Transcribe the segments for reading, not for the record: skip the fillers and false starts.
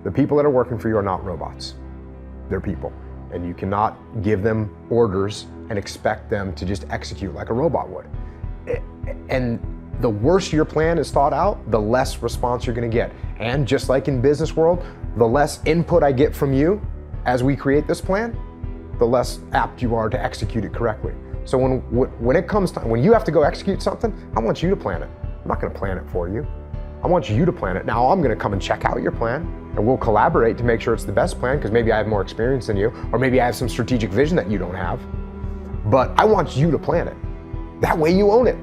The people that are working for you are not robots. They're people. And you cannot give them orders and expect them to just execute like a robot would. And the worse your plan is thought out, the less response you're gonna get. And just like in business world, the less input I get from you as we create this plan, the less apt you are to execute it correctly. So when it comes time, when you have to go execute something, I want you to plan it. I'm not gonna plan it for you. I want you to plan it. Now I'm gonna come and check out your plan, and we'll collaborate to make sure it's the best plan, because maybe I have more experience than you, or maybe I have some strategic vision that you don't have. But I want you to plan it. That way you own it.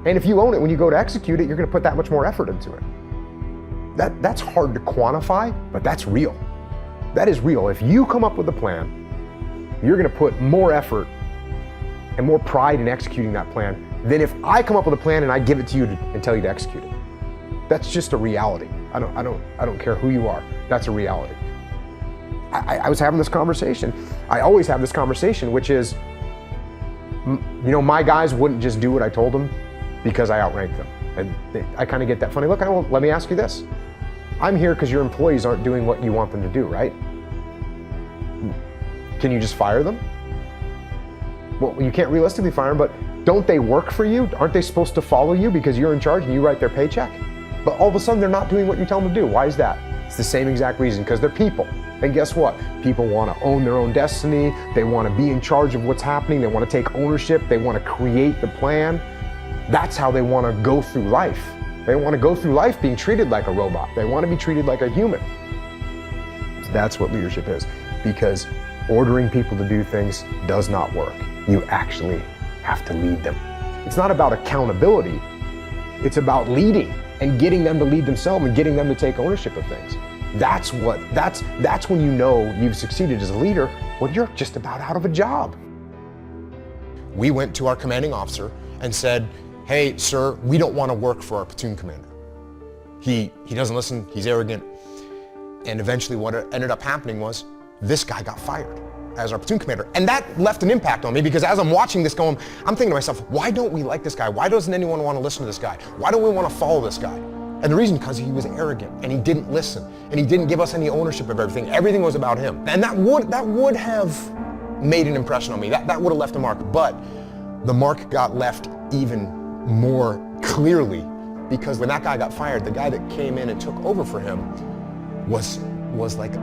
And if you own it, when you go to execute it, you're gonna put that much more effort into it. That's hard to quantify, but that's real. That is real. If you come up with a plan, you're gonna put more effort and more pride in executing that plan than if I come up with a plan and I give it to you and tell you to execute it. That's just a reality. I don't care who you are. That's a reality. I was having this conversation. I always have this conversation, which is, my guys wouldn't just do what I told them because I outrank them. And I kind of get that funny look. Well, let me ask you this. I'm here because your employees aren't doing what you want them to do, right? Can you just fire them? Well, you can't realistically fire them, but don't they work for you? Aren't they supposed to follow you because you're in charge and you write their paycheck? But all of a sudden they're not doing what you tell them to do. Why is that? It's the same exact reason, because they're people. And guess what? People want to own their own destiny. They want to be in charge of what's happening. They want to take ownership. They want to create the plan. That's how they want to go through life. They want to go through life being treated like a robot. They want to be treated like a human. That's what leadership is, because ordering people to do things does not work. You actually have to lead them. It's not about accountability. It's about leading and getting them to lead themselves and getting them to take ownership of things. That's when you know you've succeeded as a leader, when you're just about out of a job. We went to our commanding officer and said, hey, sir, we don't want to work for our platoon commander. He doesn't listen, he's arrogant. And eventually what ended up happening was this guy got fired as our platoon commander. And that left an impact on me, because as I'm watching this going, I'm thinking to myself, why don't we like this guy? Why doesn't anyone want to listen to this guy? Why don't we want to follow this guy? And the reason, because he was arrogant and he didn't listen and he didn't give us any ownership of everything. Everything was about him. And that would have made an impression on me. That would have left a mark. But the mark got left even more clearly, because when that guy got fired, the guy that came in and took over for him was like,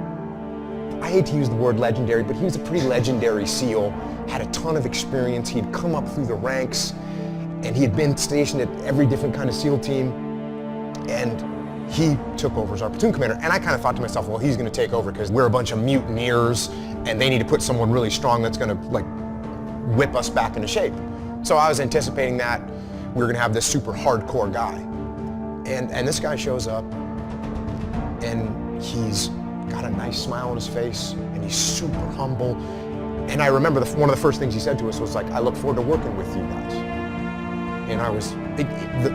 I hate to use the word legendary, but he was a pretty legendary SEAL, had a ton of experience. He'd come up through the ranks and he had been stationed at every different kind of SEAL team. And he took over as our platoon commander. And I kind of thought to myself, well, he's going to take over because we're a bunch of mutineers and they need to put someone really strong that's going to like whip us back into shape. So I was anticipating that we were going to have this super hardcore guy. And this guy shows up and he's got a nice smile on his face and he's super humble. And I remember one of the first things he said to us was like, I look forward to working with you guys. And I was,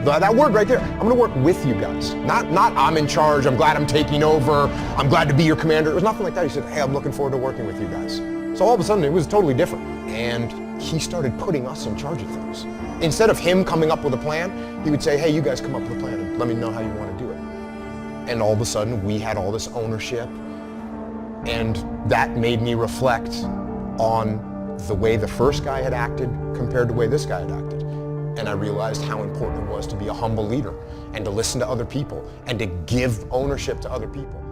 that word right there, I'm gonna work with you guys. Not I'm in charge, I'm glad I'm taking over, I'm glad to be your commander. It was nothing like that. He said, hey, I'm looking forward to working with you guys. So all of a sudden it was totally different. And he started putting us in charge of things. Instead of him coming up with a plan, he would say, hey, you guys come up with a plan and let me know how you want to do it. And all of a sudden we had all this ownership, and that made me reflect on the way the first guy had acted compared to the way this guy had acted. And I realized how important it was to be a humble leader and to listen to other people and to give ownership to other people.